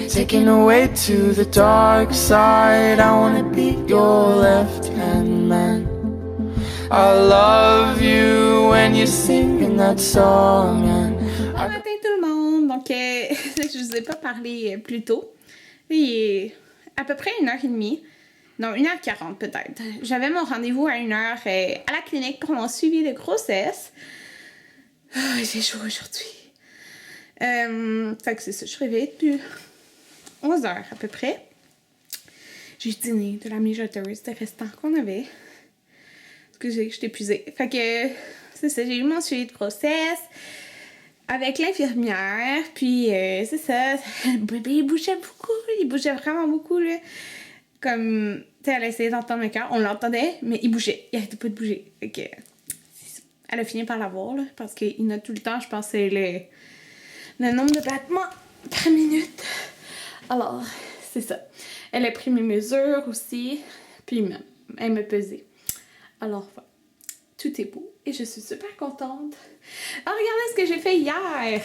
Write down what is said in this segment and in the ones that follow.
taken away to the dark side. I wanna be your left-hand man. I love you when you're singing that song. Bon matin tout le monde! Donc, je vous ai pas parlé plus tôt. Il est à peu près 1h30. Non, 1h40 peut-être. J'avais mon rendez-vous à 1h à la clinique pour mon suivi de grossesse. Oh, j'ai chaud aujourd'hui. Fait que c'est ça, je suis réveillée depuis 11h à peu près. J'ai dîné de la mijoteuse de restant qu'on avait. Excusez, je suis épuisée. Fait que c'est ça, j'ai eu mon suivi de grossesse avec l'infirmière. Puis c'est ça, le bébé il bougeait beaucoup. Il bougeait vraiment beaucoup là. Comme, tu sais, elle a essayé d'entendre le cœur. On l'entendait, mais il bougeait. Il arrêtait pas de bouger. Fait que elle a fini par l'avoir là. Parce qu'il note tout le temps, je pense, c'est le nombre de battements par minute. Alors, c'est ça. Elle a pris mes mesures aussi. Puis elle m'a pesé. Alors, voilà. Tout est beau. Et je suis super contente. Ah, regardez ce que j'ai fait hier.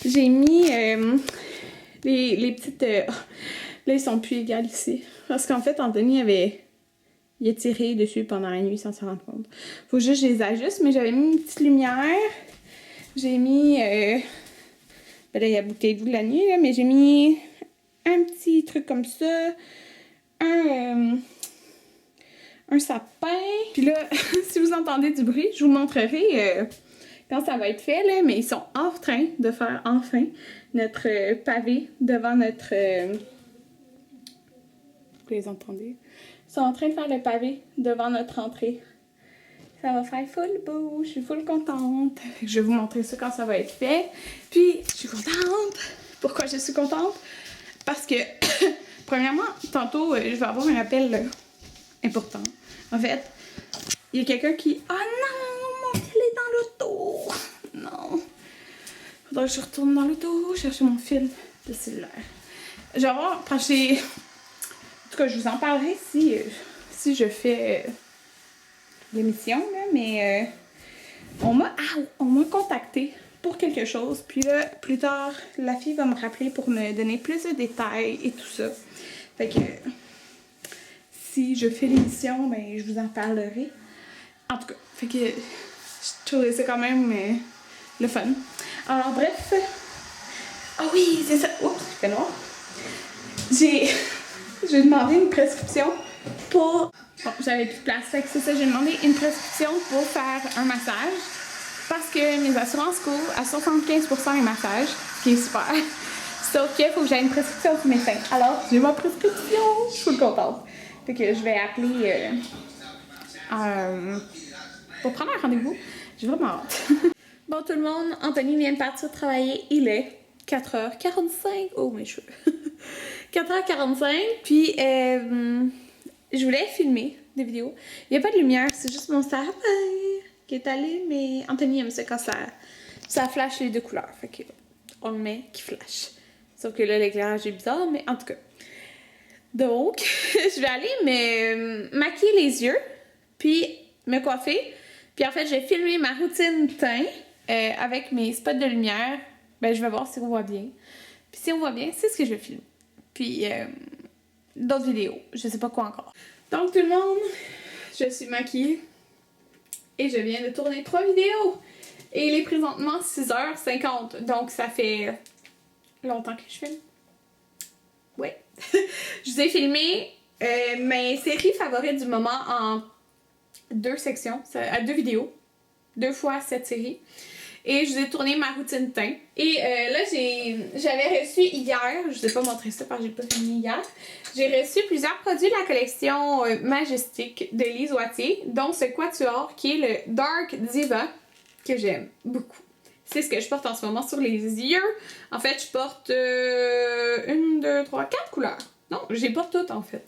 J'ai mis les petites... là, ils sont plus égales ici. Parce qu'en fait, Anthony il a tiré dessus pendant la nuit sans s'en rendre compte. Faut juste que je les ajuste. Mais j'avais mis une petite lumière. J'ai mis... ben là, il y a bouteille d'eau de la nuit, là. Mais j'ai mis un petit truc comme ça. Un sapin. Puis là, si vous entendez du bruit, je vous montrerai quand ça va être fait, là. Mais ils sont en train de faire enfin notre pavé devant notre... Vous les entendez? Ils sont en train de faire le pavé devant notre entrée. Ça va faire full beau. Je suis full contente. Je vais vous montrer ça quand ça va être fait. Puis, je suis contente. Pourquoi je suis contente? Parce que, premièrement, tantôt, je vais avoir un appel important. En fait, il y a quelqu'un qui... Oh non! Mon fil est dans l'auto! Non! Faudrait que je retourne dans l'auto chercher mon fil de cellulaire. Je vais avoir... Parce que j'ai... En tout cas, je vous en parlerai si je fais l'émission, là, mais on m'a contacté pour quelque chose. Puis là, plus tard, la fille va me rappeler pour me donner plus de détails et tout ça. Fait que... Si je fais l'émission, ben je vous en parlerai. En tout cas, fait que je trouvais ça quand même le fun. Alors bref. Ah oui, c'est ça. Oups, il fait noir. J'ai demandé une prescription pour... Bon, j'avais plus de place. Fait que c'est ça, j'ai demandé une prescription pour faire un massage. Parce que mes assurances couvrent à 75% les massages, ce qui est super. Sauf qu'il faut que j'aie une prescription du médecin. Alors, j'ai ma prescription. Je suis contente. Fait que je vais appeler pour prendre un rendez-vous. J'ai vraiment hâte. Bon, tout le monde, Anthony vient de partir travailler. Il est 4h45. Oh, mes cheveux. 4h45. Puis, je voulais filmer des vidéos. Il n'y a pas de lumière, c'est juste mon sapin qui est allé. Mais Anthony aime ça quand ça flash les deux couleurs. Fait que on le met qui flash. Sauf que là, l'éclairage est bizarre, mais en tout cas. Donc, je vais aller me maquiller les yeux, puis me coiffer. Puis en fait, j'ai filmé ma routine teint avec mes spots de lumière. Ben, je vais voir si on voit bien. Puis si on voit bien, c'est ce que je vais filmer. Puis d'autres vidéos, je sais pas quoi encore. Donc tout le monde, je suis maquillée. Et je viens de tourner 3 vidéos. Et il est présentement 6h50. Donc ça fait longtemps que je filme. Ouais. Je vous ai filmé mes séries favorites du moment en 2 sections, à 2 vidéos, 2 fois cette série. Et je vous ai tourné ma routine teint. Et là, j'avais reçu hier, je vous ai pas montré ça parce que j'ai pas filmé hier, j'ai reçu plusieurs produits de la collection Majestic de Lise Wattier, dont ce quatuor qui est le Dark Diva, que j'aime beaucoup. C'est ce que je porte en ce moment sur les yeux. En fait, je porte 1, 2, 3, 4 couleurs. Non, j'ai pas toutes en fait.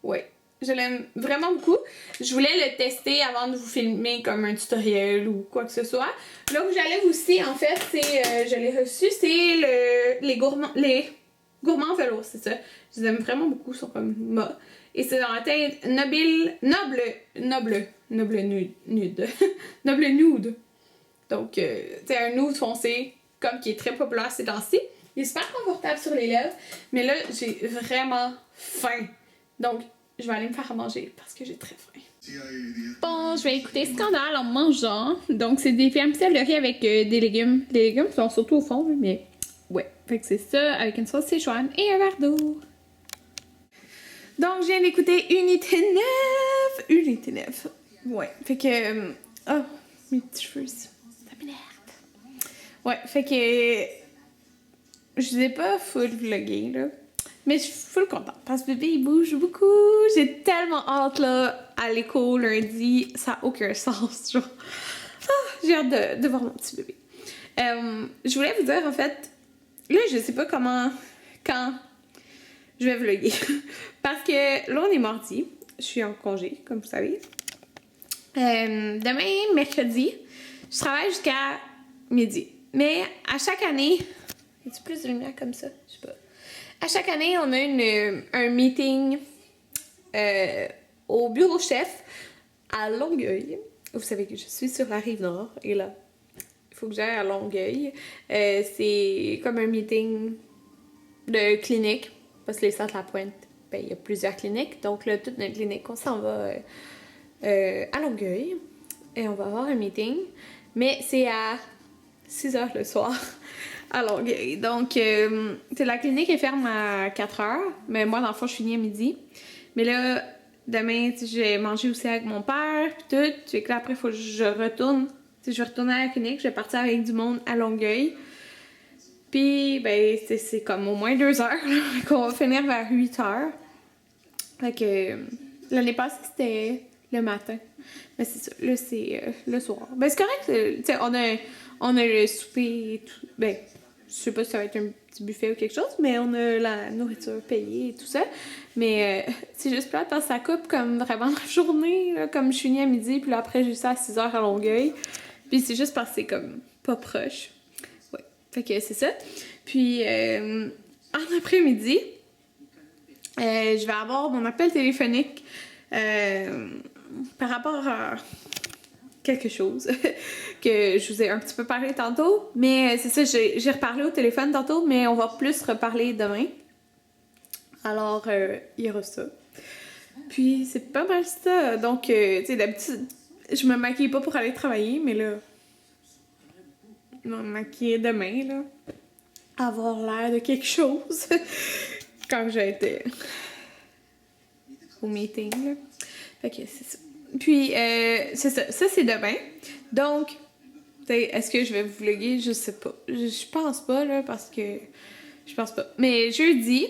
Ouais, je l'aime vraiment beaucoup. Je voulais le tester avant de vous filmer comme un tutoriel ou quoi que ce soit. Là où j'allais aussi, en fait, c'est, je l'ai reçu, c'est les gourmands velours, c'est ça. Je les aime vraiment beaucoup, ils sont comme mat. Et c'est dans la teinte noble nude. Noble nude. Donc, c'est un nude foncé, comme qui est très populaire ces temps-ci. Il est super confortable sur les lèvres, mais là, j'ai vraiment faim. Donc, je vais aller me faire à manger parce que j'ai très faim. Bon, je vais écouter Scandale en mangeant. Donc, c'est des vermicelles de riz avec des légumes. Les légumes sont surtout au fond, mais ouais. Fait que c'est ça, avec une sauce Sichuan et un verre d'eau. Donc, je viens d'écouter Unité 9. Unité 9. Ouais, fait que... oh, mes petits cheveux ici. Ça m'énerve. Ouais, fait que... je vous ai pas full vlogué, là. Mais je suis full contente parce que bébé, il bouge beaucoup. J'ai tellement hâte, là, à l'écho lundi. Ça n'a aucun sens, genre. Ah, j'ai hâte de voir mon petit bébé. Je voulais vous dire, en fait, là, je sais pas quand je vais vlogger. Parce que là, on est mardi. Je suis en congé, comme vous savez. Demain, mercredi, je travaille jusqu'à midi. Mais à chaque année... Y a-t-il plus de lumière comme ça? Je sais pas. À chaque année, on a un meeting au bureau chef à Longueuil. Vous savez que je suis sur la Rive-Nord et là, il faut que j'aille à Longueuil. C'est comme un meeting de clinique parce que les Centres La Pointe, ben, il y a plusieurs cliniques. Donc là, toute notre clinique, on s'en va à Longueuil et on va avoir un meeting. Mais c'est à 6h le soir. À Longueuil. Donc, la clinique est ferme à 4h, mais moi, dans le fond, je finis à midi. Mais là, demain, je vais manger aussi avec mon père, pis tout. Fait que là, après, il faut que je retourne. Je vais retourner à la clinique, je vais partir avec du monde à Longueuil. Puis, ben, c'est comme au moins 2 heures, là, qu'on va finir vers 8h. Fait que l'année passée, c'était le matin. Mais c'est ça, là, c'est le soir. Ben, c'est correct, tu sais, on a le souper et tout. Ben, je sais pas si ça va être un petit buffet ou quelque chose, mais on a la nourriture payée et tout ça. Mais c'est juste plate parce que ça coupe comme vraiment la journée, là, comme je finis à midi, puis là après j'ai ça à 6h à Longueuil. Puis c'est juste parce que c'est comme pas proche. Ouais, fait que c'est ça. Puis en après-midi, je vais avoir mon appel téléphonique par rapport à quelque chose que je vous ai un petit peu parlé tantôt, mais c'est ça, j'ai reparlé au téléphone tantôt, mais on va plus reparler demain. Alors, il y aura ça. Puis, c'est pas mal ça. Donc, tu sais, d'habitude, je me maquille pas pour aller travailler, mais là, je vais me maquiller demain, là. Avoir l'air de quelque chose quand j'ai été au meeting, là. Fait que c'est ça. Puis, c'est ça. Ça, c'est demain. Donc, est-ce que je vais vous vlogger? Je sais pas. Je pense pas, là, parce que... Je pense pas. Mais jeudi,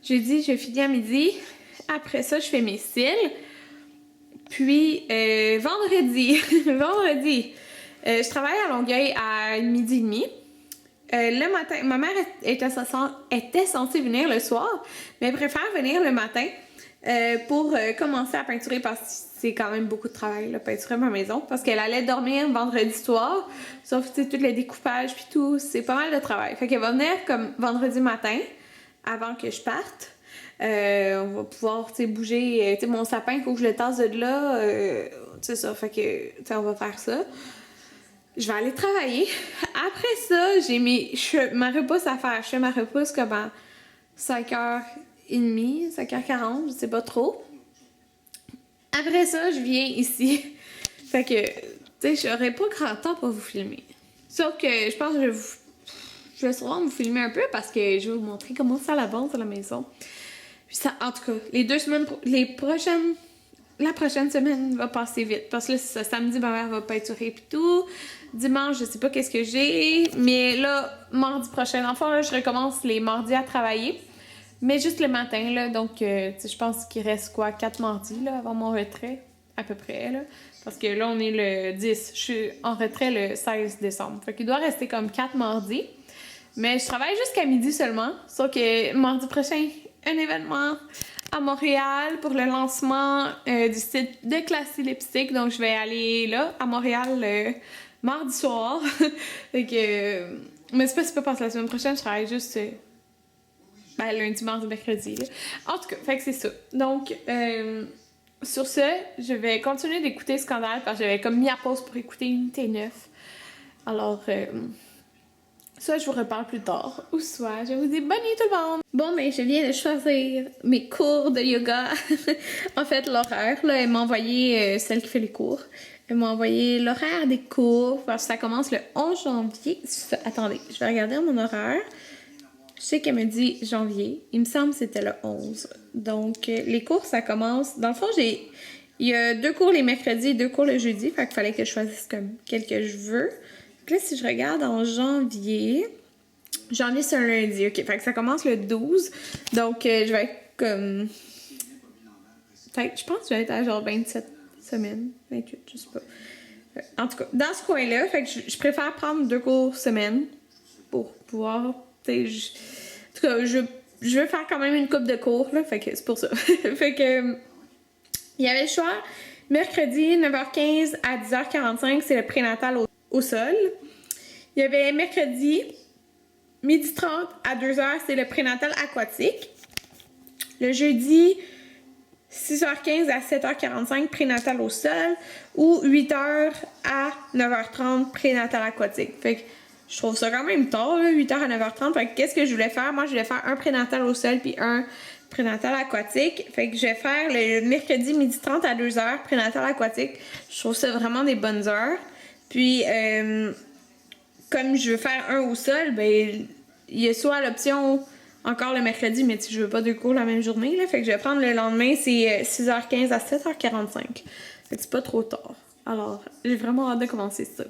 je finis à midi. Après ça, je fais mes cils. Puis, vendredi, je travaille à Longueuil à 12h30. Le matin, ma mère était censée venir le soir, mais elle préfère venir le matin. Pour commencer à peinturer parce que c'est quand même beaucoup de travail, là, peinturer ma maison, parce qu'elle allait dormir vendredi soir, sauf tout le découpage puis tout, c'est pas mal de travail. Fait qu'elle va venir comme vendredi matin, avant que je parte. On va pouvoir, bouger, mon sapin, il faut que je le tasse de là, c'est ça, fait que, on va faire ça. Je vais aller travailler. Après ça, j'ai ma repousse à faire. Je fais ma repousse comme à 5h30, 5h40, je sais pas trop. Après ça, je viens ici. Fait que, tu sais, j'aurais pas grand temps pour vous filmer. Sauf que je pense que je vais sûrement vous filmer un peu parce que je vais vous montrer comment ça avance à la maison. Puis ça, en tout cas, la prochaine semaine va passer vite. Parce que là, c'est ça, samedi, ma mère va peinturer pis tout. Dimanche, je sais pas qu'est-ce que j'ai. Mais là, mardi prochain, enfin, là, je recommence les mardis à travailler. Mais juste le matin, là, donc je pense qu'il reste 4 mardis là, avant mon retrait, à peu près, là. Parce que là, on est le 10, je suis en retrait le 16 décembre. Fait qu'il doit rester comme 4 mardis. Mais je travaille jusqu'à midi seulement, sauf que mardi prochain, un événement à Montréal pour le lancement du site de Classy Lipstick. Donc, je vais aller là, à Montréal, mardi soir. Fait que... mais c'est pas parce que la semaine prochaine, je travaille juste... lundi, mardi, mercredi. Là. En tout cas, fait que c'est ça. Donc, sur ce, je vais continuer d'écouter Scandale parce que j'avais comme mis à pause pour écouter Unité 9. Alors, soit je vous reparle plus tard, ou soit je vous dis bonne nuit tout le monde! Bon, mais je viens de choisir mes cours de yoga. En fait, l'horaire, là, elle m'a envoyé, celle qui fait les cours, elle m'a envoyé l'horaire des cours, parce que ça commence le 11 janvier. Attendez, je vais regarder mon horaire. Je sais qu'elle me dit janvier, il me semble que c'était le 11. Donc, les cours, ça commence... Dans le fond, il y a 2 cours les mercredis et 2 cours le jeudi, fait qu'il fallait que je choisisse comme quel que je veux. Donc là, si je regarde en janvier... Janvier, c'est un lundi, ok. Fait que ça commence le 12. Donc, je vais être comme... Peut-être, je pense que je vais être à genre 27 semaines. 28, je sais pas. En tout cas, dans ce coin-là, fait que je préfère prendre 2 cours semaine pour pouvoir... En tout cas, je veux faire quand même une couple de cours, là. Fait que c'est pour ça. Fait que... Il y avait le choix. Mercredi, 9h15 à 10h45, c'est le prénatal au sol. Il y avait mercredi... 12h30 à 2h, c'est le prénatal aquatique. Le jeudi, 6h15 à 7h45, prénatal au sol. Ou 8h à 9h30, prénatal aquatique. Fait que je trouve ça quand même tard, là, 8h à 9h30. Fait que qu'est-ce que je voulais faire? Moi, je voulais faire un prénatal au sol puis un prénatal aquatique. Fait que je vais faire le mercredi 12h30 à 2h, prénatal aquatique. Je trouve ça vraiment des bonnes heures. Puis... comme je veux faire un au sol, ben il y a soit l'option encore le mercredi, mais si je veux pas 2 cours la même journée, là, fait que je vais prendre le lendemain, c'est 6h15 à 7h45. Fait que c'est pas trop tard. Alors, j'ai vraiment hâte de commencer ça.